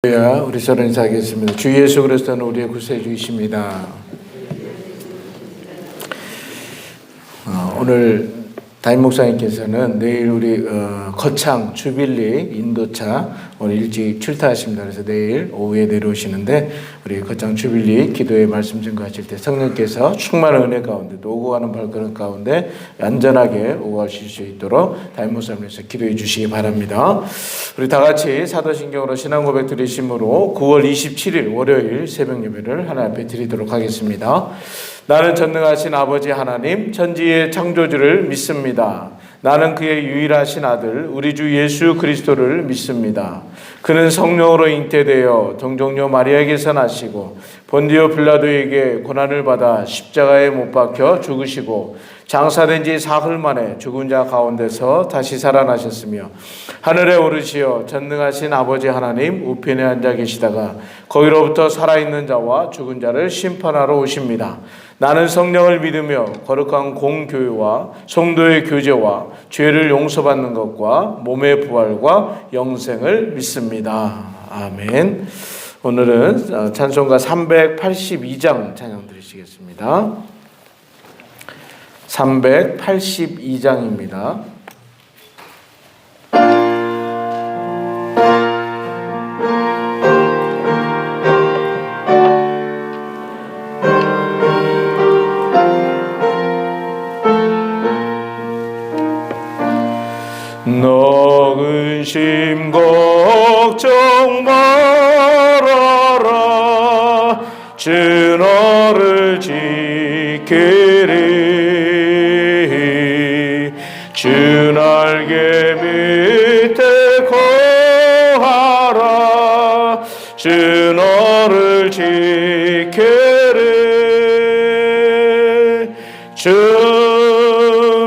우리 서로 인사하겠습니다. 주 예수 그리스도는 우리의 구세주이십니다. 오늘 담임 목사님께서는 내일 우리 거창 주빌리 인도차 오늘 일찍 출타하십니다. 그래서 내일 오후에 내려오시는데 우리 거창 주빌리 기도회 말씀 증거하실 때 성령께서 충만한 은혜 가운데 오고 가는 발걸음 가운데 안전하게 오고 가실 수 있도록 담임 목사님께서 기도해 주시기 바랍니다. 우리 다 같이 사도신경으로 신앙 고백 드리심으로 9월 27일 월요일 새벽 예배를 하나님 앞에 드리도록 하겠습니다. 나는 전능하신 아버지 하나님 천지의 창조주를 믿습니다. 나는 그의 유일하신 아들 우리 주 예수 그리스도를 믿습니다. 그는 성령으로 잉태되어 동정녀 마리아에게서 나시고 본디오 빌라도에게 고난을 받아 십자가에 못 박혀 죽으시고 장사된 지 사흘 만에 죽은 자 가운데서 다시 살아나셨으며 하늘에 오르시어 전능하신 아버지 하나님 우편에 앉아 계시다가 거기로부터 살아있는 자와 죽은 자를 심판하러 오십니다. 나는 성령을 믿으며 거룩한 공교회와 성도의 교제와 죄를 용서받는 것과 몸의 부활과 영생을 믿습니다. 아멘. 오늘은 찬송가 382장 찬양 드리시겠습니다. 382장입니다. 너 근심 걱정 말아라 주 너를 지키리 주 날개 밑에 거하라 주 너를 지키리 주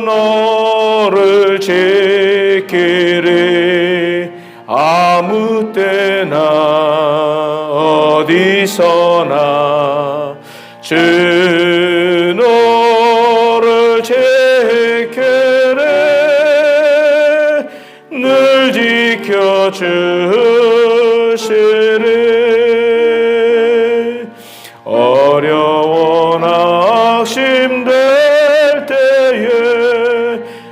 너를 지키리 아무 때나 어디서나 주 너를 지키리 늘 지켜주시리 어려워 낙심될 때에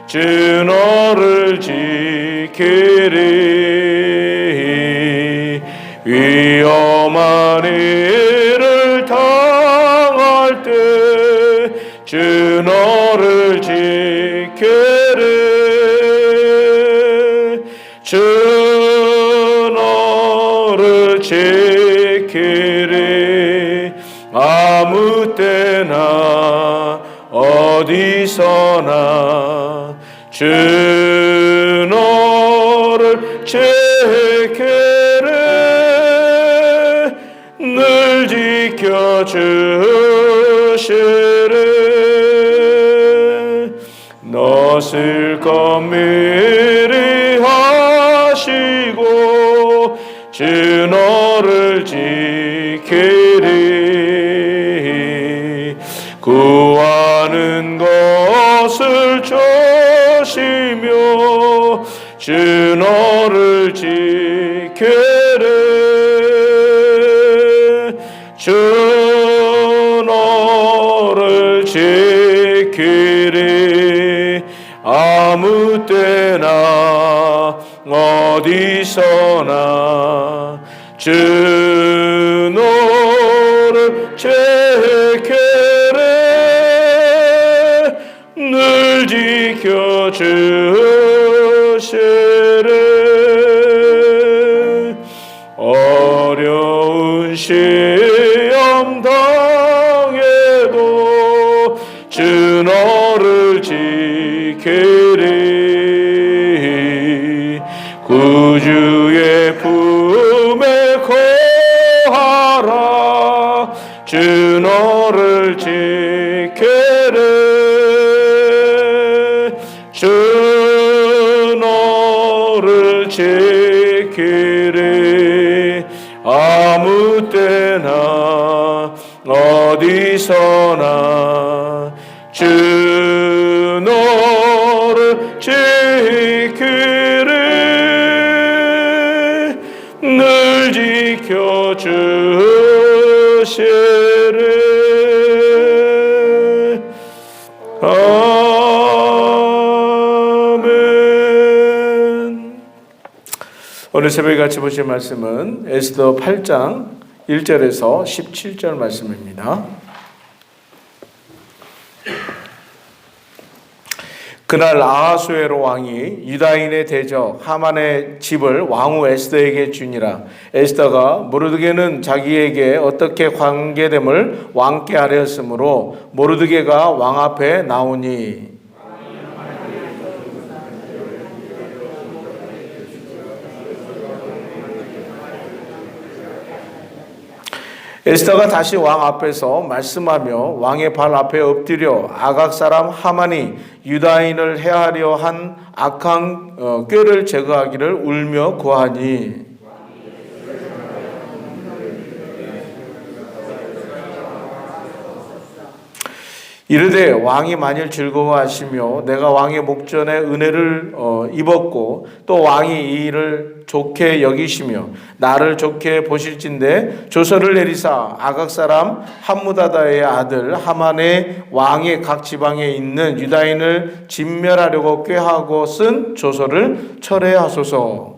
주 너를 지키리 위험한 일을 당할 때 주 너를 지키리 주 너를 지키리 아무 때나 어디서나 주 너를 지키리 늘 지켜주시리 너 슬픔 미리 하시고 주 너를 지키리 구하는 것을 조시며 주 너를 지키리 주 너를 지키리 아무 때나 어디서나 주 너를 지키리 늘 지켜주시리 어려운 시험 당해도 주 너를 지키리 구주의 품에 거하라 주 너를 지키리 주 너를 지키리 아무 때나 어디서나 주 너를 지키리 늘 지키리 지켜주시리. 아멘. 오늘 새벽에 같이 보실 말씀은 에스더 8장 1절에서 17절 말씀입니다. 그날 아하수에로 왕이 유다인의 대적 하만의 집을 왕후 에스더에게 주니라. 에스더가 모르드게는 자기에게 어떻게 관계됨을 왕께 아뢰었으므로 모르드게가 왕 앞에 나오니 에스더가 다시 왕 앞에서 말씀하며 왕의 발 앞에 엎드려 아각 사람 하만이 유다인을 해하려 한 악한 꾀를 제거하기를 울며 구하니 이르되 왕이 만일 즐거워하시며 내가 왕의 목전에 은혜를 입었고 또 왕이 이 일을 좋게 여기시며 나를 좋게 보실진대 조서를 내리사 아각 사람 함무다다의 아들 하만의 왕의 각 지방에 있는 유다인을 진멸하려고 꾀하고 쓴 조서를 철회하소서.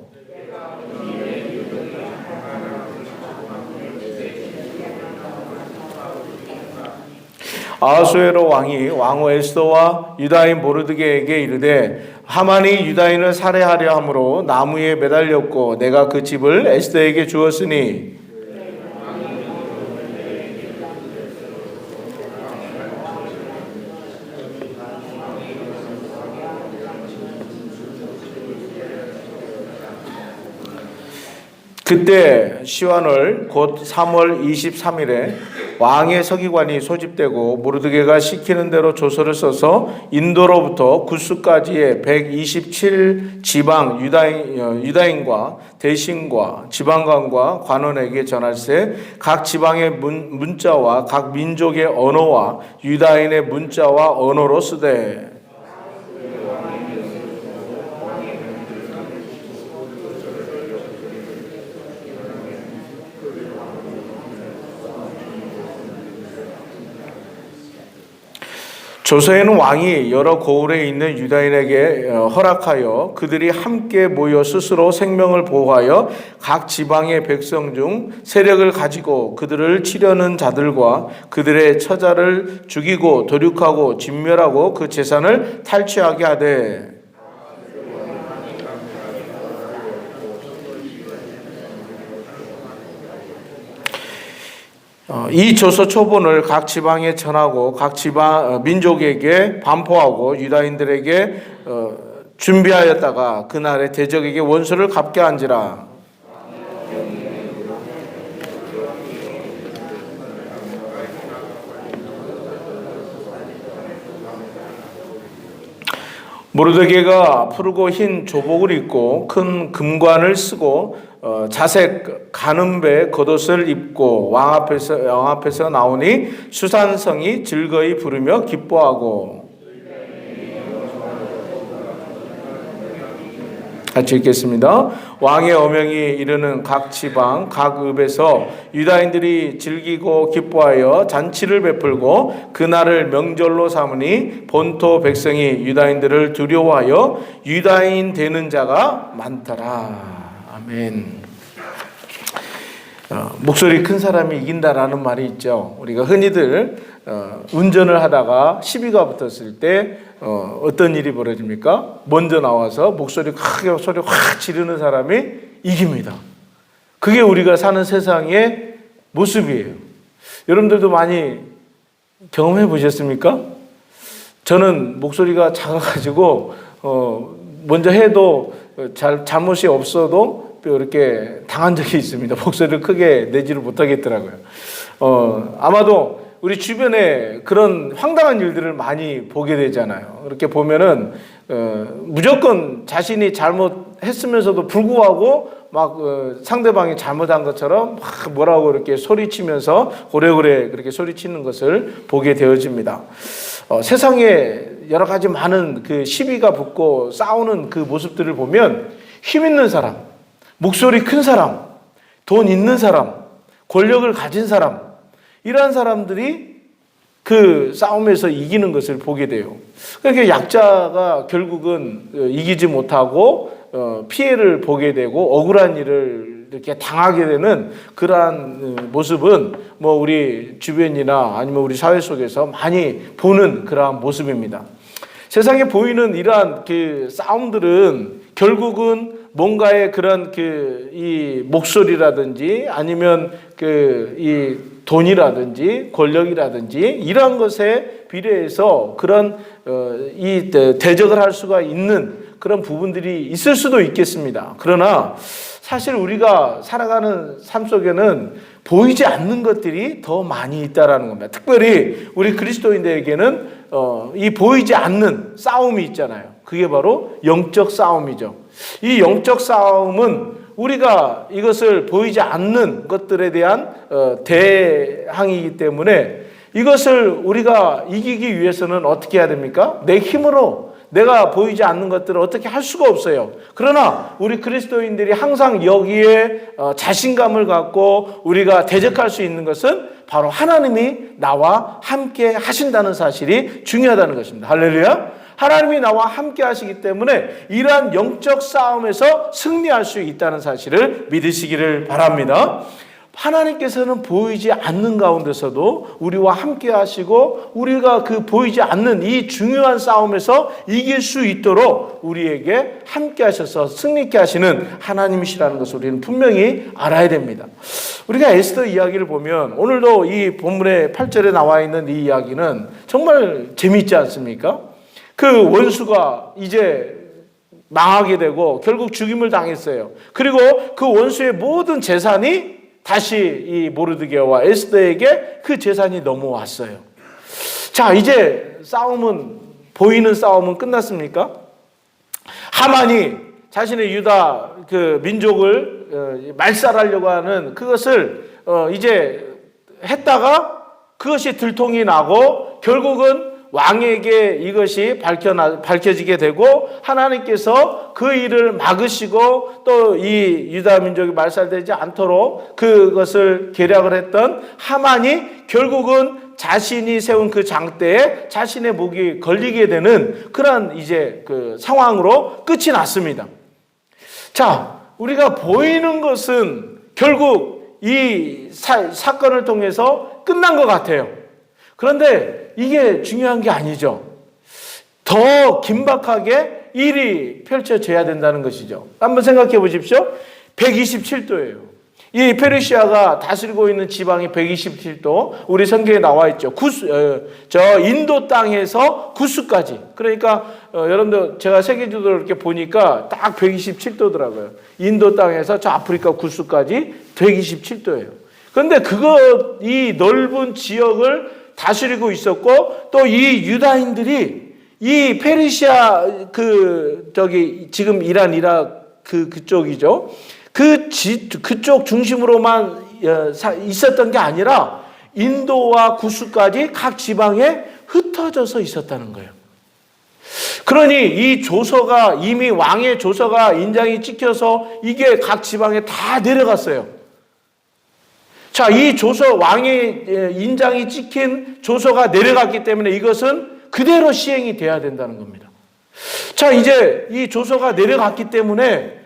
아하수에로 왕이 왕후 에스더와 유다인 모르드게에게 이르되 하만이 유다인을 살해하려 함으로 나무에 매달렸고 내가 그 집을 에스더에게 주었으니 그때 시완월 곧 3월 23일에 왕의 서기관이 소집되고 모르드게가 시키는 대로 조서를 써서 인도로부터 구스까지의 127 지방 유다인과 대신과 지방관과 관원에게 전할세 각 지방의 문자와 각 민족의 언어와 유다인의 문자와 언어로 쓰되 조서에는 왕이 여러 고을에 있는 유다인에게 허락하여 그들이 함께 모여 스스로 생명을 보호하여 각 지방의 백성 중 세력을 가지고 그들을 치려는 자들과 그들의 처자를 죽이고 도륙하고 진멸하고 그 재산을 탈취하게 하되 이 조서 초본을 각 지방에 전하고 각 지방 민족에게 반포하고 유다인들에게 준비하였다가 그날에 대적에게 원수를 갚게 한지라. 모르드게가 푸르고 흰 조복을 입고 큰 금관을 쓰고 자색 가늠배 겉옷을 입고 왕 앞에서 나오니 수산성이 즐거이 부르며 기뻐하고 같이 읽겠습니다. 왕의 어명이 이르는 각 지방 각 읍에서 유다인들이 즐기고 기뻐하여 잔치를 베풀고 그날을 명절로 삼으니 본토 백성이 유다인들을 두려워하여 유다인 되는 자가 많더라. 아멘. 목소리 큰 사람이 이긴다라는 말이 있죠. 우리가 흔히들 운전을 하다가 시비가 붙었을 때 어떤 일이 벌어집니까? 먼저 나와서 목소리 크게 소리 확 지르는 사람이 이깁니다. 그게 우리가 사는 세상의 모습이에요. 여러분들도 많이 경험해 보셨습니까? 저는 목소리가 작아가지고 먼저 해도 잘못이 없어도 이렇게 당한 적이 있습니다. 목소리를 크게 내지를 못하겠더라고요. 아마도 우리 주변에 그런 황당한 일들을 많이 보게 되잖아요. 이렇게 보면은 무조건 자신이 잘못했으면서도 불구하고 막 상대방이 잘못한 것처럼 막 뭐라고 이렇게 소리치면서 고래고래 그렇게 소리치는 것을 보게 되어집니다. 세상에 여러 가지 많은 그 시비가 붙고 싸우는 그 모습들을 보면 힘 있는 사람, 목소리 큰 사람, 돈 있는 사람, 권력을 가진 사람, 이러한 사람들이 그 싸움에서 이기는 것을 보게 돼요. 그러니까 약자가 결국은 이기지 못하고 피해를 보게 되고 억울한 일을 이렇게 당하게 되는 그러한 모습은 뭐 우리 주변이나 아니면 우리 사회 속에서 많이 보는 그러한 모습입니다. 세상에 보이는 이러한 그 싸움들은 결국은 뭔가의 그런 이 목소리라든지 아니면 이 돈이라든지 권력이라든지 이러한 것에 비례해서 그런 이 대적을 할 수가 있는 그런 부분들이 있을 수도 있겠습니다. 그러나 사실 우리가 살아가는 삶 속에는 보이지 않는 것들이 더 많이 있다라는 겁니다. 특별히 우리 그리스도인들에게는 이 보이지 않는 싸움이 있잖아요. 그게 바로 영적 싸움이죠. 이 영적 싸움은 우리가 이것을 보이지 않는 것들에 대한 대항이기 때문에 이것을 우리가 이기기 위해서는 어떻게 해야 됩니까? 내 힘으로 내가 보이지 않는 것들을 어떻게 할 수가 없어요. 그러나 우리 그리스도인들이 항상 여기에 자신감을 갖고 우리가 대적할 수 있는 것은 바로 하나님이 나와 함께 하신다는 사실이 중요하다는 것입니다. 할렐루야. 하나님이 나와 함께 하시기 때문에 이러한 영적 싸움에서 승리할 수 있다는 사실을 믿으시기를 바랍니다. 하나님께서는 보이지 않는 가운데서도 우리와 함께 하시고 우리가 그 보이지 않는 이 중요한 싸움에서 이길 수 있도록 우리에게 함께 하셔서 승리케 하시는 하나님이시라는 것을 우리는 분명히 알아야 됩니다. 우리가 에스더 이야기를 보면 오늘도 이 본문의 8절에 나와 있는 이 이야기는 정말 재미있지 않습니까? 그 원수가 이제 망하게 되고 결국 죽임을 당했어요. 그리고 그 원수의 모든 재산이 다시 이 모르드게와 에스더에게 그 재산이 넘어왔어요. 자, 이제 보이는 싸움은 끝났습니까? 하만이 자신의 유다 그 민족을 말살하려고 하는 그것을 이제 했다가 그것이 들통이 나고 결국은 왕에게 이것이 밝혀지게 되고 하나님께서 그 일을 막으시고 또 이 유다 민족이 말살되지 않도록 그것을 계략을 했던 하만이 결국은 자신이 세운 그 장대에 자신의 목이 걸리게 되는 그런 이제 그 상황으로 끝이 났습니다. 자, 우리가 보이는 것은 결국 이 사건을 통해서 끝난 것 같아요. 그런데 이게 중요한 게 아니죠. 더 긴박하게 일이 펼쳐져야 된다는 것이죠. 한번 생각해 보십시오. 127도예요. 이 페르시아가 다스리고 있는 지방이 127도, 우리 성경에 나와 있죠. 저 인도 땅에서 구스까지. 그러니까 여러분들 제가 세계지도를 이렇게 보니까 딱 127도더라고요. 인도 땅에서 저 아프리카 구스까지 127도예요. 그런데 이 넓은 지역을 다스리고 있었고 또 이 유다인들이 이 페르시아 지금 이란 이라크 그쪽이죠. 그쪽 중심으로만 있었던 게 아니라 인도와 구스까지 각 지방에 흩어져서 있었다는 거예요. 그러니 이 조서가 이미 왕의 조서가 인장이 찍혀서 이게 각 지방에 다 내려갔어요. 자, 이 조서 왕의 인장이 찍힌 조서가 내려갔기 때문에 이것은 그대로 시행이 돼야 된다는 겁니다. 자, 이제 이 조서가 내려갔기 때문에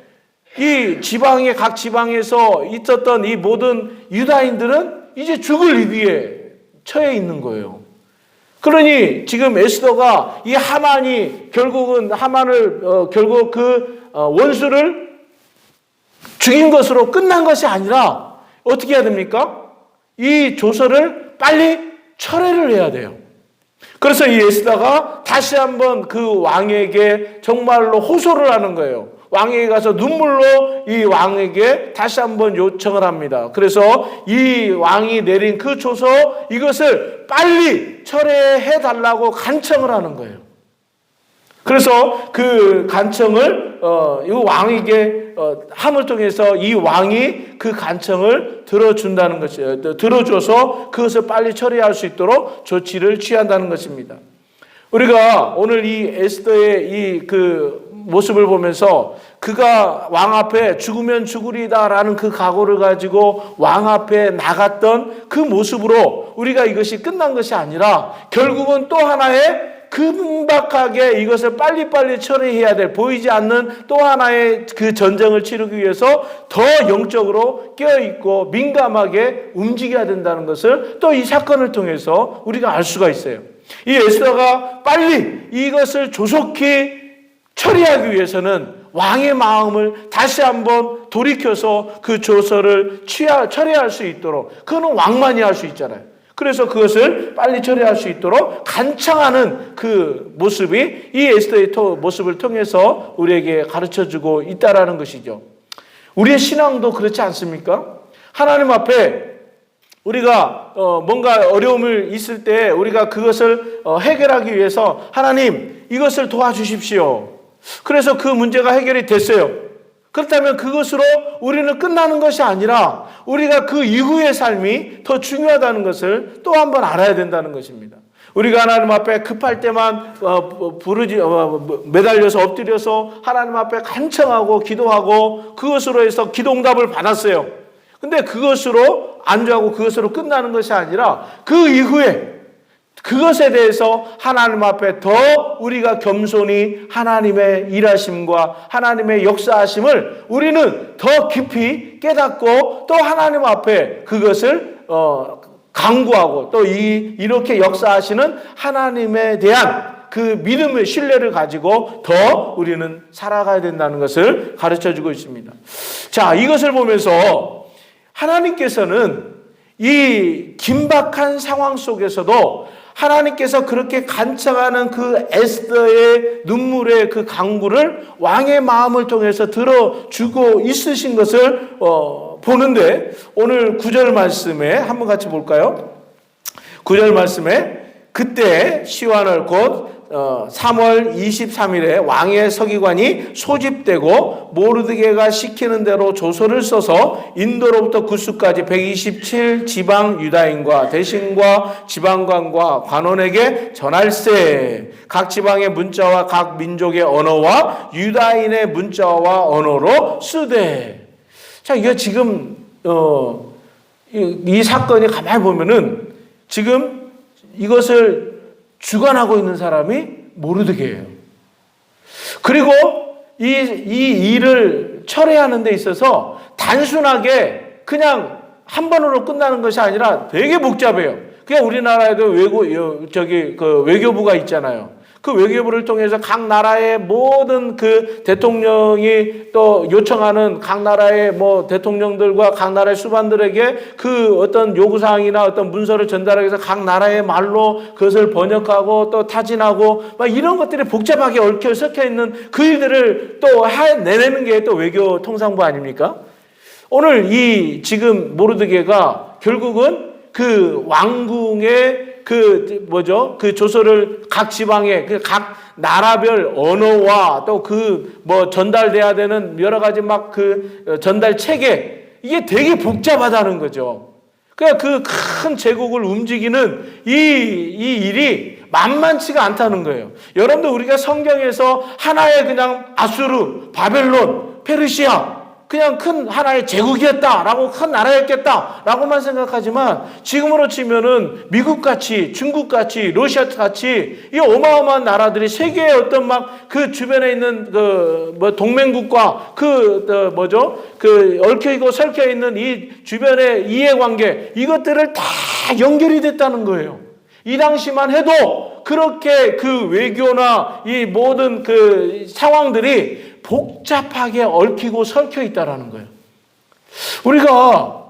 이 각 지방에서 있었던 이 모든 유다인들은 이제 죽을 위기에 처해 있는 거예요. 그러니 지금 에스더가 이 하만이 결국은 결국 그 원수를 죽인 것으로 끝난 것이 아니라 어떻게 해야 됩니까? 이 조서를 빨리 철회를 해야 돼요. 그래서 이 에스더가 다시 한번 그 왕에게 정말로 호소를 하는 거예요. 왕에게 가서 눈물로 이 왕에게 다시 한번 요청을 합니다. 그래서 이 왕이 내린 그 조서 이것을 빨리 철회해 달라고 간청을 하는 거예요. 그래서 그 간청을 이 왕에게 함을 통해서 이 왕이 그 간청을 들어준다는 것이에요. 들어줘서 그것을 빨리 처리할 수 있도록 조치를 취한다는 것입니다. 우리가 오늘 이 에스더의 이 그 모습을 보면서 그가 왕 앞에 죽으면 죽으리다라는 그 각오를 가지고 왕 앞에 나갔던 그 모습으로 우리가 이것이 끝난 것이 아니라 결국은 또 하나의 금박하게 이것을 빨리빨리 처리해야 될 보이지 않는 또 하나의 그 전쟁을 치르기 위해서 더 영적으로 깨어있고 민감하게 움직여야 된다는 것을 또 이 사건을 통해서 우리가 알 수가 있어요. 이 에스더가 빨리 이것을 조속히 처리하기 위해서는 왕의 마음을 다시 한번 돌이켜서 그 조서를 처리할 수 있도록, 그거는 왕만이 할 수 있잖아요. 그래서 그것을 빨리 처리할 수 있도록 간청하는 그 모습이 이 에스더의 모습을 통해서 우리에게 가르쳐주고 있다라는 것이죠. 우리의 신앙도 그렇지 않습니까? 하나님 앞에 우리가 뭔가 어려움을 있을 때 우리가 그것을 해결하기 위해서 하나님 이것을 도와주십시오. 그래서 그 문제가 해결이 됐어요. 그렇다면 그것으로 우리는 끝나는 것이 아니라 우리가 그 이후의 삶이 더 중요하다는 것을 또 한 번 알아야 된다는 것입니다. 우리가 하나님 앞에 급할 때만 매달려서 엎드려서 하나님 앞에 간청하고 기도하고 그것으로 해서 기도응답을 받았어요. 근데 그것으로 안주하고 그것으로 끝나는 것이 아니라 그 이후에 그것에 대해서 하나님 앞에 더 우리가 겸손히 하나님의 일하심과 하나님의 역사하심을 우리는 더 깊이 깨닫고 또 하나님 앞에 그것을 강구하고 또 이렇게 역사하시는 하나님에 대한 그 믿음의 신뢰를 가지고 더 우리는 살아가야 된다는 것을 가르쳐주고 있습니다. 자, 이것을 보면서 하나님께서는 이 긴박한 상황 속에서도 하나님께서 그렇게 간청하는 그 에스더의 눈물의 그 강구를 왕의 마음을 통해서 들어주고 있으신 것을 보는데 오늘 9절 말씀에 한번 같이 볼까요? 9절 말씀에 그때 시완을 곧 3월 23일에 왕의 서기관이 소집되고 모르드게가 시키는 대로 조서를 써서 인도로부터 구스까지 127 지방 유다인과 대신과 지방관과 관원에게 전할세. 각 지방의 문자와 각 민족의 언어와 유다인의 문자와 언어로 쓰되. 자, 이게 지금 이 사건이 가만히 보면은 지금 이것을 주관하고 있는 사람이 모르드게예요. 그리고 이 일을 처리하는 데 있어서 단순하게 그냥 한 번으로 끝나는 것이 아니라 되게 복잡해요. 그냥 우리나라에도 외교부가 있잖아요. 그 외교부를 통해서 각 나라의 모든 그 대통령이 또 요청하는 각 나라의 뭐 대통령들과 각 나라의 수반들에게 그 어떤 요구사항이나 어떤 문서를 전달하기 위해서 각 나라의 말로 그것을 번역하고 또 타진하고 막 이런 것들이 복잡하게 얽혀 섞여 있는 그 일들을 또 내내는 게 또 외교 통상부 아닙니까? 오늘 이 지금 모르드게가 결국은 그 왕궁의 그 조서를 각 지방의 그 각 나라별 언어와 또 그 전달돼야 되는 여러 가지 막 그 전달 체계 이게 되게 복잡하다는 거죠. 그러니까 그 큰 제국을 움직이는 이 일이 만만치가 않다는 거예요. 여러분들 우리가 성경에서 하나의 그냥 아수르, 바벨론, 페르시아 그냥 큰 하나의 제국이었다라고 큰 나라였겠다라고만 생각하지만 지금으로 치면은 미국같이 중국같이 러시아같이 이 어마어마한 나라들이 세계의 어떤 막 그 주변에 있는 그 동맹국과 그 얽혀있고 설켜있는 이 주변의 이해관계 이것들을 다 연결이 됐다는 거예요. 이 당시만 해도 그렇게 그 외교나 이 모든 그 상황들이 복잡하게 얽히고 설켜 있다라는 거예요. 우리가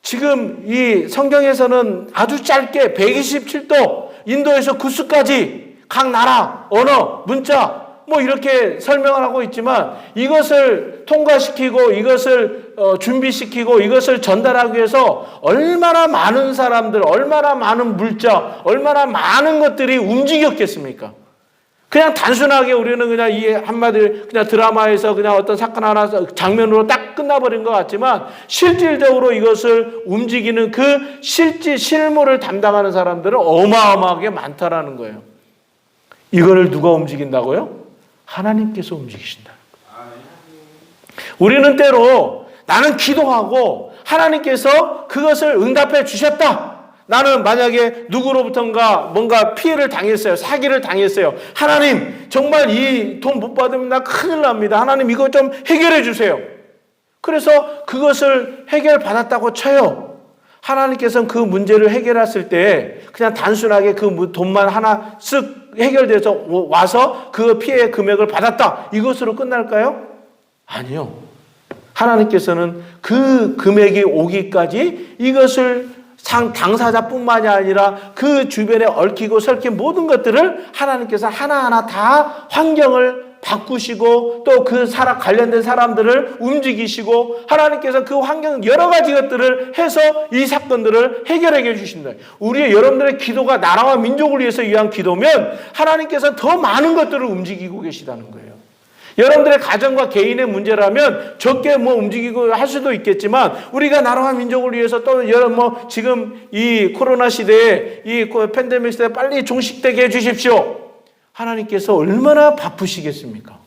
지금 이 성경에서는 아주 짧게 127도 인도에서 구스까지 각 나라, 언어, 문자 이렇게 설명을 하고 있지만 이것을 통과시키고 이것을 준비시키고 이것을 전달하기 위해서 얼마나 많은 사람들, 얼마나 많은 물자, 얼마나 많은 것들이 움직였겠습니까? 그냥 단순하게 우리는 그냥 이 한마디 그냥 드라마에서 그냥 어떤 사건 하나 장면으로 딱 끝나버린 것 같지만 실질적으로 이것을 움직이는 그 실무를 담당하는 사람들은 어마어마하게 많다라는 거예요. 이거를 누가 움직인다고요? 하나님께서 움직이신다. 우리는 때로 나는 기도하고 하나님께서 그것을 응답해 주셨다. 나는 만약에 누구로부턴가 뭔가 피해를 당했어요. 사기를 당했어요. 하나님, 정말 이 돈 못 받으면 나 큰일 납니다. 하나님, 이거 좀 해결해 주세요. 그래서 그것을 해결받았다고 쳐요. 하나님께서는 그 문제를 해결했을 때 그냥 단순하게 그 돈만 하나 쓱 해결돼서 와서 그 피해의 금액을 받았다. 이것으로 끝날까요? 아니요. 하나님께서는 그 금액이 오기까지 이것을 당사자뿐만이 아니라 그 주변에 얽히고 설킨 모든 것들을 하나님께서 하나하나 다 환경을 바꾸시고 또 그 관련된 사람들을 움직이시고 하나님께서 그 환경 여러 가지 것들을 해서 이 사건들을 해결해 주신다. 여러분들의 기도가 나라와 민족을 위해서 위한 기도면 하나님께서 더 많은 것들을 움직이고 계시다는 거예요. 여러분들의 가정과 개인의 문제라면 적게 움직이고 할 수도 있겠지만 우리가 나라와 민족을 위해서 또 지금 이 코로나 시대에 이 팬데믹 시대에 빨리 종식되게 해주십시오. 하나님께서 얼마나 바쁘시겠습니까?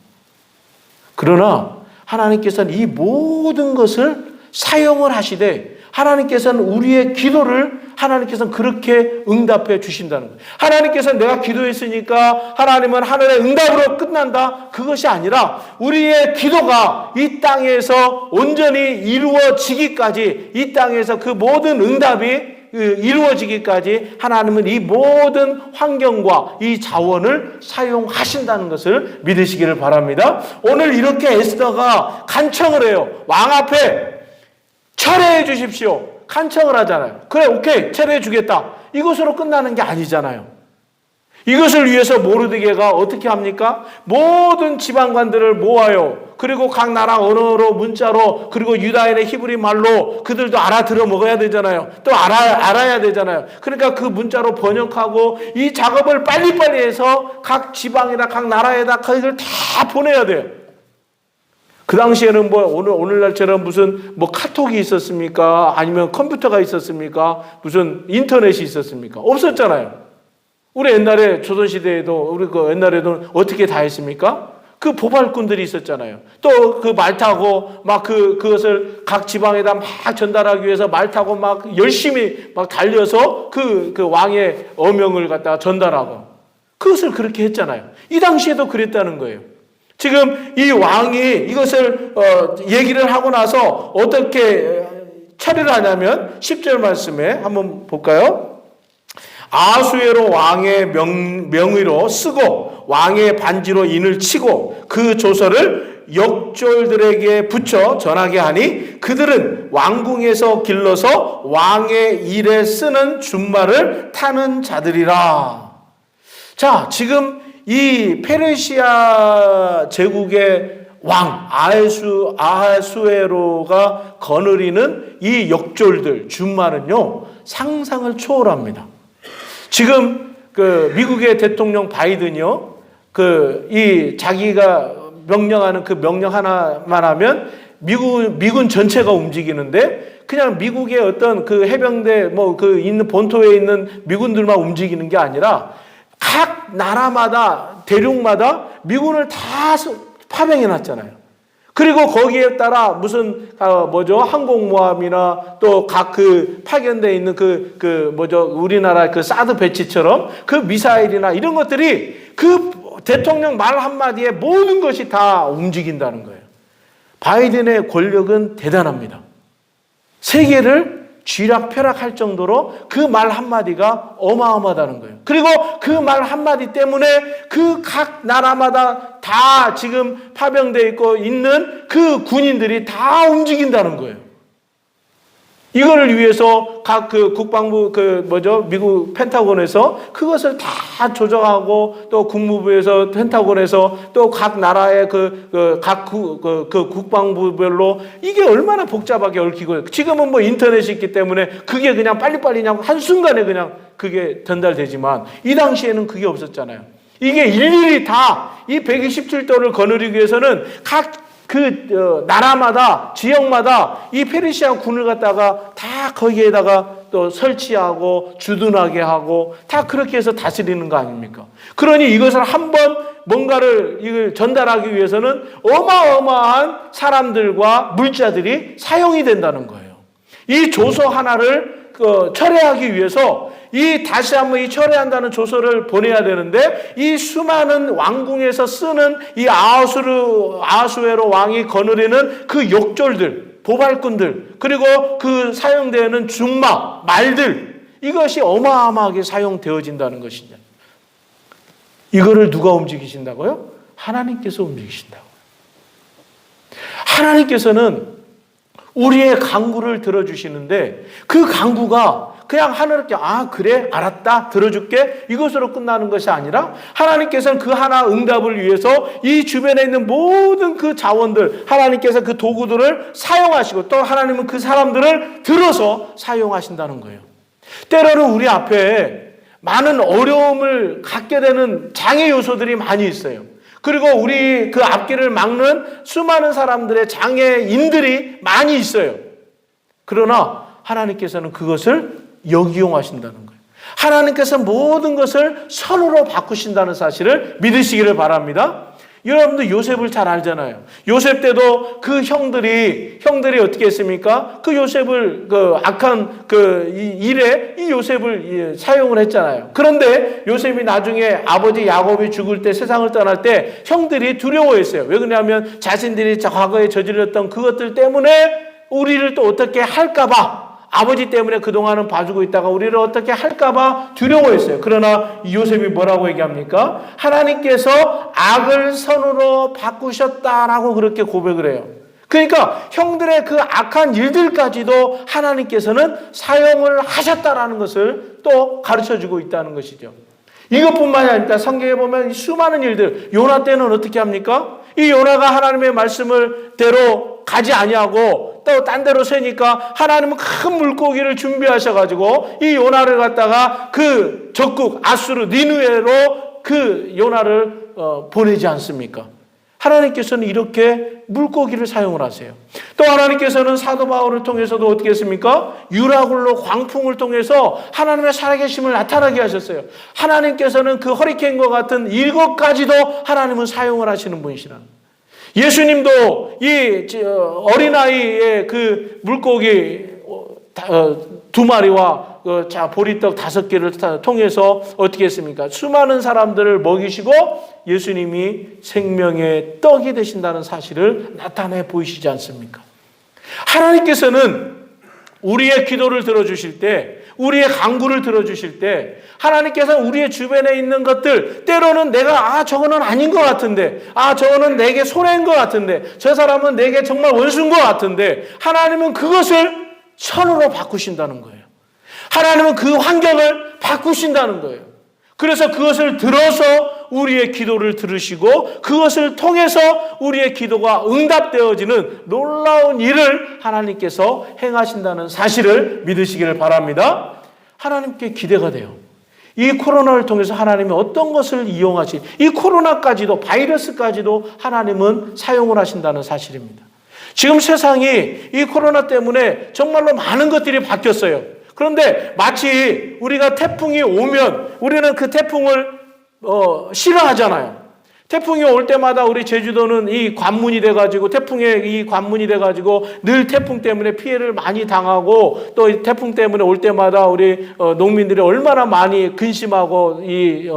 그러나 하나님께서는 이 모든 것을 사용을 하시되 하나님께서는 우리의 기도를 하나님께서는 그렇게 응답해 주신다는 거예요. 하나님께서는 내가 기도했으니까 하나님은 하늘의 응답으로 끝난다. 그것이 아니라 우리의 기도가 이 땅에서 온전히 이루어지기까지 이 땅에서 그 모든 응답이 이루어지기까지 하나님은 이 모든 환경과 이 자원을 사용하신다는 것을 믿으시기를 바랍니다. 오늘 이렇게 에스더가 간청을 해요. 왕 앞에 철회해 주십시오. 간청을 하잖아요. 그래, 오케이, 철회해 주겠다. 이것으로 끝나는 게 아니잖아요. 이것을 위해서 모르드게가 어떻게 합니까? 모든 지방관들을 모아요. 그리고 각 나라 언어로 문자로 그리고 유다인의 히브리 말로 그들도 알아들어 먹어야 되잖아요. 또 알아야 되잖아요. 그러니까 그 문자로 번역하고 이 작업을 빨리빨리 해서 각 지방이나 각 나라에다 그걸 다 보내야 돼요. 그 당시에는 오늘날처럼 무슨 카톡이 있었습니까? 아니면 컴퓨터가 있었습니까? 무슨 인터넷이 있었습니까? 없었잖아요. 우리 옛날에 조선시대에도 옛날에도 어떻게 다 했습니까? 그 보발꾼들이 있었잖아요. 또 그 말 타고 그것을 각 지방에다 막 전달하기 위해서 말 타고 열심히 달려서 그 왕의 어명을 갖다가 전달하고 그것을 그렇게 했잖아요. 이 당시에도 그랬다는 거예요. 지금 이 왕이 이것을 얘기를 하고 나서 어떻게 처리를 하냐면 10절 말씀에 한번 볼까요? 아수에로 왕의 명의로 쓰고 왕의 반지로 인을 치고 그 조서를 역졸들에게 붙여 전하게 하니 그들은 왕궁에서 길러서 왕의 일에 쓰는 준말을 타는 자들이라. 자, 지금 이 페르시아 제국의 왕 아하수에로가 거느리는 이 역졸들 준말은요 상상을 초월합니다. 지금 미국의 대통령 바이든이요 이 자기가 명령하는 그 명령 하나만 하면 미군 전체가 움직이는데 그냥 미국의 어떤 그 해병대 있는 본토에 있는 미군들만 움직이는 게 아니라 각 나라마다 대륙마다 미군을 다 파병해 놨잖아요. 그리고 거기에 따라 무슨 항공모함이나 또 각 파견되어 있는 우리나라 사드 배치처럼 그 미사일이나 이런 것들이 그 대통령 말 한마디에 모든 것이 다 움직인다는 거예요. 바이든의 권력은 대단합니다. 세계를 쥐락펴락할 정도로 그 말 한마디가 어마어마하다는 거예요. 그리고 그 말 한마디 때문에 그 각 나라마다 다 지금 파병되어 있고 있는 그 군인들이 다 움직인다는 거예요. 이거를 위해서 각 국방부 미국 펜타곤에서 그것을 다 조정하고 또 국무부에서 펜타곤에서 또 각 나라의 각 국방부별로 이게 얼마나 복잡하게 얽히고 지금은 인터넷이 있기 때문에 그게 그냥 빨리빨리 그냥 한순간에 그냥 그게 전달되지만 이 당시에는 그게 없었잖아요. 이게 일일이 다 이 127도를 거느리기 위해서는 각 나라마다 지역마다 이 페르시아 군을 갖다가 다 거기에다가 또 설치하고 주둔하게 하고 다 그렇게 해서 다스리는 거 아닙니까? 그러니 이것을 한번 뭔가를 이걸 전달하기 위해서는 어마어마한 사람들과 물자들이 사용이 된다는 거예요. 이 조서 하나를 철회하기 위해서 다시 한번 이 철회한다는 조서를 보내야 되는데 이 수많은 왕궁에서 쓰는 이 아하수에로 왕이 거느리는 그 욕졸들, 보발꾼들, 그리고 그 사용되는 중막, 말들, 이것이 어마어마하게 사용되어진다는 것이냐. 이거를 누가 움직이신다고요? 하나님께서 움직이신다고요. 하나님께서는 우리의 간구를 들어주시는데 그 간구가 그냥 하늘께 그래 알았다 들어줄게 이것으로 끝나는 것이 아니라 하나님께서는 그 하나 응답을 위해서 이 주변에 있는 모든 그 자원들 하나님께서 그 도구들을 사용하시고 또 하나님은 그 사람들을 들어서 사용하신다는 거예요. 때로는 우리 앞에 많은 어려움을 갖게 되는 장애 요소들이 많이 있어요. 그리고 우리 그 앞길을 막는 수많은 사람들의 장애인들이 많이 있어요. 그러나 하나님께서는 그것을 역이용하신다는 거예요. 하나님께서 모든 것을 선으로 바꾸신다는 사실을 믿으시기를 바랍니다. 여러분도 요셉을 잘 알잖아요. 요셉 때도 그 형들이 어떻게 했습니까? 그 요셉을 악한 일에 이 요셉을 사용을 했잖아요. 그런데 요셉이 나중에 아버지 야곱이 죽을 때 세상을 떠날 때 형들이 두려워했어요. 왜 그러냐면 자신들이 과거에 저질렀던 그것들 때문에 우리를 또 어떻게 할까봐 아버지 때문에 그동안은 봐주고 있다가 우리를 어떻게 할까봐 두려워했어요. 그러나 요셉이 뭐라고 얘기합니까? 하나님께서 악을 선으로 바꾸셨다라고 그렇게 고백을 해요. 그러니까 형들의 그 악한 일들까지도 하나님께서는 사용을 하셨다라는 것을 또 가르쳐주고 있다는 것이죠. 이것뿐만이 아닙니다. 성경에 보면 수많은 일들, 요나 때는 어떻게 합니까? 이 요나가 하나님의 말씀을 대로 가지 아니하고 또 딴 데로 새니까 하나님은 큰 물고기를 준비하셔가지고 이 요나를 갖다가 그 적국 아수르 니느웨로 그 요나를 보내지 않습니까? 하나님께서는 이렇게 물고기를 사용을 하세요. 또 하나님께서는 사도 바울을 통해서도 어떻게 했습니까? 유라굴로 광풍을 통해서 하나님의 살아계심을 나타나게 하셨어요. 하나님께서는 그 허리케인과 같은 이것까지도 하나님은 사용을 하시는 분이시라는 거예요. 예수님도 이 어린아이의 그 물고기 2마리와 보리떡 5개를 통해서 어떻게 했습니까? 수많은 사람들을 먹이시고 예수님이 생명의 떡이 되신다는 사실을 나타내 보이시지 않습니까? 하나님께서는 우리의 기도를 들어주실 때, 우리의 간구를 들어주실 때 하나님께서 우리의 주변에 있는 것들 때로는 내가 저거는 아닌 것 같은데 저거는 내게 손해인 것 같은데 저 사람은 내게 정말 원수인 것 같은데 하나님은 그것을 선으로 바꾸신다는 거예요. 하나님은 그 환경을 바꾸신다는 거예요. 그래서 그것을 들어서 우리의 기도를 들으시고 그것을 통해서 우리의 기도가 응답되어지는 놀라운 일을 하나님께서 행하신다는 사실을 믿으시기를 바랍니다. 하나님께 기대가 돼요. 이 코로나를 통해서 하나님이 어떤 것을 이용하시, 이 코로나까지도 바이러스까지도 하나님은 사용을 하신다는 사실입니다. 지금 세상이 이 코로나 때문에 정말로 많은 것들이 바뀌었어요. 그런데 마치 우리가 태풍이 오면 우리는 그 태풍을 싫어하잖아요. 태풍이 올 때마다 우리 제주도는 이 관문이 돼가지고 태풍의 이 관문이 돼가지고 늘 태풍 때문에 피해를 많이 당하고 또 태풍 때문에 올 때마다 우리 농민들이 얼마나 많이 근심하고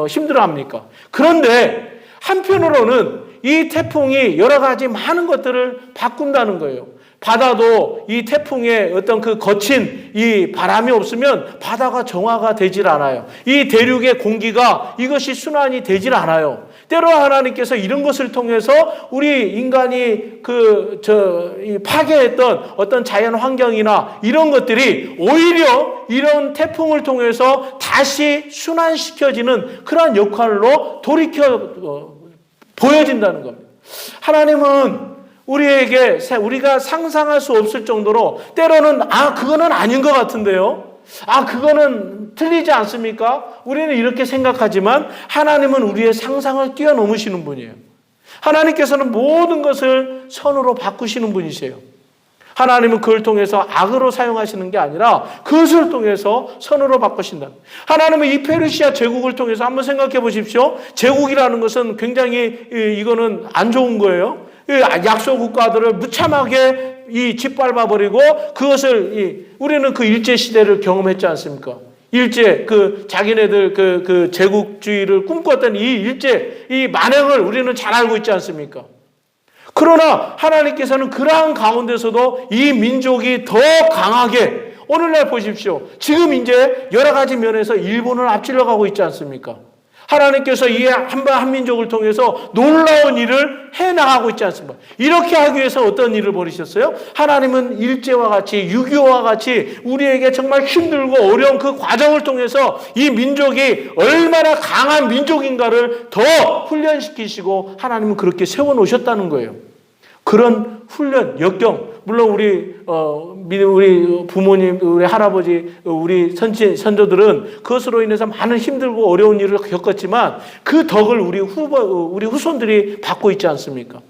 힘들어합니까? 그런데 한편으로는 이 태풍이 여러 가지 많은 것들을 바꾼다는 거예요. 바다도 이 태풍의 어떤 그 거친 이 바람이 없으면 바다가 정화가 되질 않아요. 이 대륙의 공기가 이것이 순환이 되질 않아요. 때로 하나님께서 이런 것을 통해서 우리 인간이 파괴했던 어떤 자연 환경이나 이런 것들이 오히려 이런 태풍을 통해서 다시 순환시켜지는 그런 역할로 돌이켜 보여진다는 겁니다. 하나님은 우리에게 우리가 상상할 수 없을 정도로 때로는 그거는 아닌 것 같은데요. 그거는 틀리지 않습니까? 우리는 이렇게 생각하지만 하나님은 우리의 상상을 뛰어넘으시는 분이에요. 하나님께서는 모든 것을 선으로 바꾸시는 분이세요. 하나님은 그걸 통해서 악으로 사용하시는 게 아니라 그것을 통해서 선으로 바꾸신다. 하나님은 이 페르시아 제국을 통해서 한번 생각해 보십시오. 제국이라는 것은 굉장히 이거는 안 좋은 거예요. 약소 국가들을 무참하게 짓밟아 버리고 그것을 우리는 그 일제 시대를 경험했지 않습니까? 일제 자기네들 그 제국주의를 꿈꿨던 이 일제 이 만행을 우리는 잘 알고 있지 않습니까? 그러나 하나님께서는 그러한 가운데서도 이 민족이 더 강하게 오늘날 보십시오. 지금 이제 여러 가지 면에서 일본을 앞질러 가고 있지 않습니까? 하나님께서 이 한민족을 통해서 놀라운 일을 해나가고 있지 않습니까? 이렇게 하기 위해서 어떤 일을 벌이셨어요? 하나님은 일제와 같이 6.25와 같이 우리에게 정말 힘들고 어려운 그 과정을 통해서 이 민족이 얼마나 강한 민족인가를 더 훈련시키시고 하나님은 그렇게 세워놓으셨다는 거예요. 그런 훈련, 역경, 물론 우리 부모님, 우리 할아버지, 우리 선조들은 그것으로 인해서 많은 힘들고 어려운 일을 겪었지만 그 덕을 우리 후손들이 받고 있지 않습니까?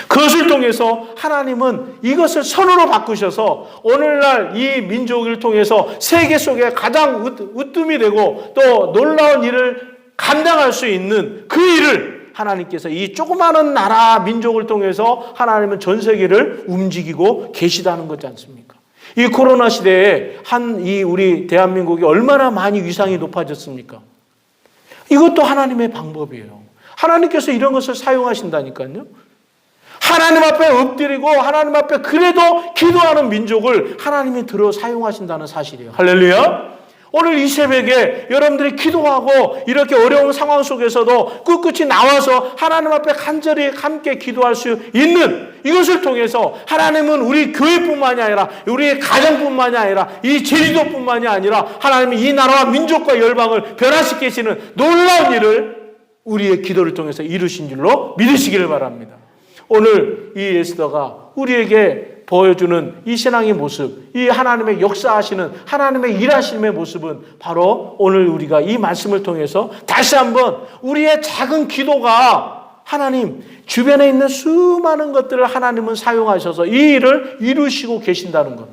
그것을 통해서 하나님은 이것을 선으로 바꾸셔서 오늘날 이 민족을 통해서 세계 속에 가장 으뜸이 되고 또 놀라운 일을 감당할 수 있는 그 일을 하나님께서 이 조그마한 나라 민족을 통해서 하나님은 전 세계를 움직이고 계시다는 거지 않습니까? 이 코로나 시대에 우리 대한민국이 얼마나 많이 위상이 높아졌습니까? 이것도 하나님의 방법이에요. 하나님께서 이런 것을 사용하신다니까요. 하나님 앞에 엎드리고 하나님 앞에 그래도 기도하는 민족을 하나님이 들어 사용하신다는 사실이에요. 할렐루야. 오늘 이 새벽에 여러분들이 기도하고 이렇게 어려운 상황 속에서도 꿋꿋이 나와서 하나님 앞에 간절히 함께 기도할 수 있는 이것을 통해서 하나님은 우리 교회뿐만이 아니라 우리 가정뿐만이 아니라 이 제주도뿐만이 아니라 하나님은 이 나라와 민족과 열방을 변화시키시는 놀라운 일을 우리의 기도를 통해서 이루신 줄로 믿으시기를 바랍니다. 오늘 이 에스더가 우리에게 보여주는 이 신앙의 모습, 이 하나님의 역사하시는 하나님의 일하심의 모습은 바로 오늘 우리가 이 말씀을 통해서 다시 한번 우리의 작은 기도가 하나님 주변에 있는 수많은 것들을 하나님은 사용하셔서 이 일을 이루시고 계신다는 것.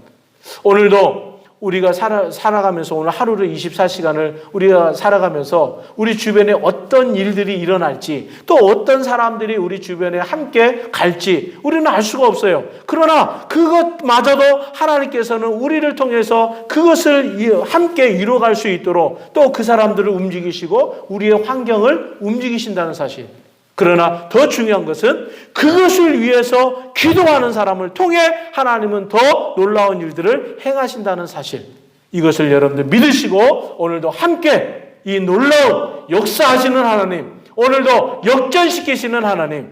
오늘도 우리가 살아가면서 오늘 하루를 24시간을 우리가 살아가면서 우리 주변에 어떤 일들이 일어날지 또 어떤 사람들이 우리 주변에 함께 갈지 우리는 알 수가 없어요. 그러나 그것마저도 하나님께서는 우리를 통해서 그것을 함께 이루어갈 수 있도록 또 그 사람들을 움직이시고 우리의 환경을 움직이신다는 사실. 그러나 더 중요한 것은 그것을 위해서 기도하는 사람을 통해 하나님은 더 놀라운 일들을 행하신다는 사실. 이것을 여러분들 믿으시고 오늘도 함께 이 놀라운 역사하시는 하나님, 오늘도 역전시키시는 하나님,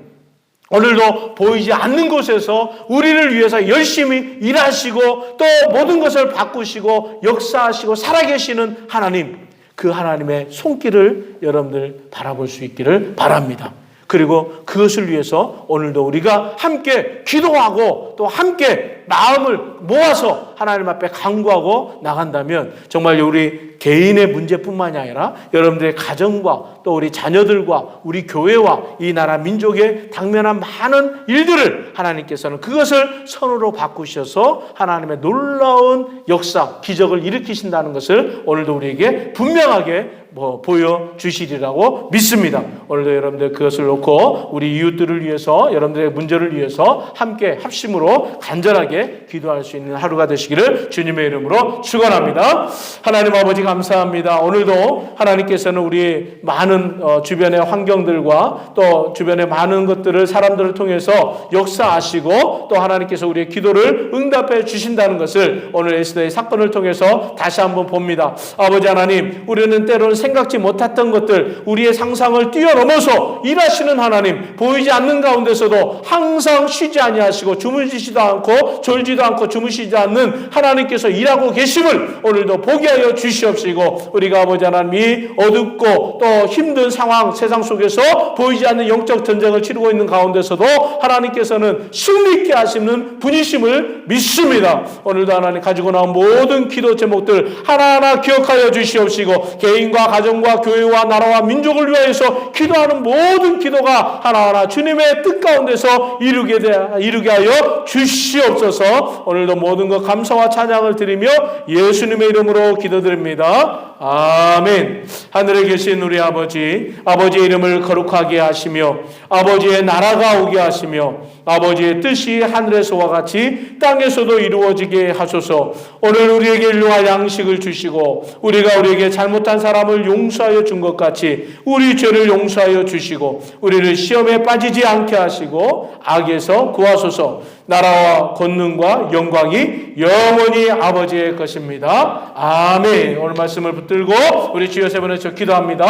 오늘도 보이지 않는 곳에서 우리를 위해서 열심히 일하시고 또 모든 것을 바꾸시고 역사하시고 살아계시는 하나님, 그 하나님의 손길을 여러분들 바라볼 수 있기를 바랍니다. 그리고 그것을 위해서 오늘도 우리가 함께 기도하고 또 함께 마음을 모아서 하나님 앞에 간구하고 나간다면 정말 우리 개인의 문제뿐만이 아니라 여러분들의 가정과 또 우리 자녀들과 우리 교회와 이 나라 민족에 당면한 많은 일들을 하나님께서는 그것을 선으로 바꾸셔서 하나님의 놀라운 역사, 기적을 일으키신다는 것을 오늘도 우리에게 분명하게 보여주시리라고 믿습니다. 오늘도 여러분들 그것을 놓고 우리 이웃들을 위해서 여러분들의 문제를 위해서 함께 합심으로 간절하게 기도할 수 있는 하루가 되시기를 주님의 이름으로 축원합니다. 하나님 아버지 감사합니다. 오늘도 하나님께서는 우리 많은 주변의 환경들과 또 주변의 많은 것들을 사람들을 통해서 역사하시고 또 하나님께서 우리의 기도를 응답해 주신다는 것을 오늘 에스더의 사건을 통해서 다시 한번 봅니다. 아버지 하나님, 우리는 때로는 생각지 못했던 것들, 우리의 상상을 뛰어넘어서 일하시는 하나님, 보이지 않는 가운데서도 항상 쉬지 아니하시고 주무시지도 않고 졸지도 않고 주무시지 않는 하나님께서 일하고 계심을 오늘도 보게 하여 주시옵시고, 우리가 아버지 하나님이 어둡고 또 힘든 상황, 세상 속에서 보이지 않는 영적 전쟁을 치르고 있는 가운데서도 하나님께서는 승리있게 하시는 분이심을 믿습니다. 오늘도 하나님 가지고 나온 모든 기도 제목들 하나하나 기억하여 주시옵시고, 개인과 가정과 교회와 나라와 민족을 위하여서 기도하는 모든 기도가 하나하나 주님의 뜻 가운데서 이루게 하여 주시옵소서. 오늘도 모든 것 감사와 찬양을 드리며 예수님의 이름으로 기도드립니다. 아멘. 하늘에 계신 우리 아버지, 아버지의 이름을 거룩하게 하시며 아버지의 나라가 오게 하시며 아버지의 뜻이 하늘에서와 같이 땅에서도 이루어지게 하소서. 오늘 우리에게 일용할 양식을 주시고 우리가 우리에게 잘못한 사람을 용서하여 준 것 같이 우리 죄를 용서하여 주시고 우리를 시험에 빠지지 않게 하시고 악에서 구하소서. 나라와 권능과 영광이 영원히 아버지의 것입니다. 아멘. 오늘 말씀을 붙들고 우리 주여 세 번 외쳐 기도합니다.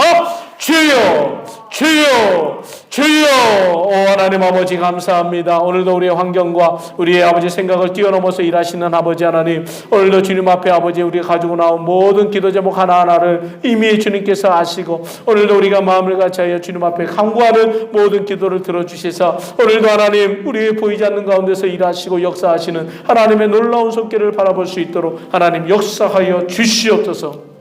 주여, 주여, 주여. 오 하나님 아버지 감사합니다. 오늘도 우리의 환경과 우리의 아버지 생각을 뛰어넘어서 일하시는 아버지 하나님, 오늘도 주님 앞에 아버지 우리가 가지고 나온 모든 기도 제목 하나하나를 이미 주님께서 아시고 오늘도 우리가 마음을 같이하여 주님 앞에 간구하는 모든 기도를 들어주시사 오늘도 하나님 우리의 보이지 않는 가운데서 일하시고 역사하시는 하나님의 놀라운 손길을 바라볼 수 있도록 하나님 역사하여 주시옵소서.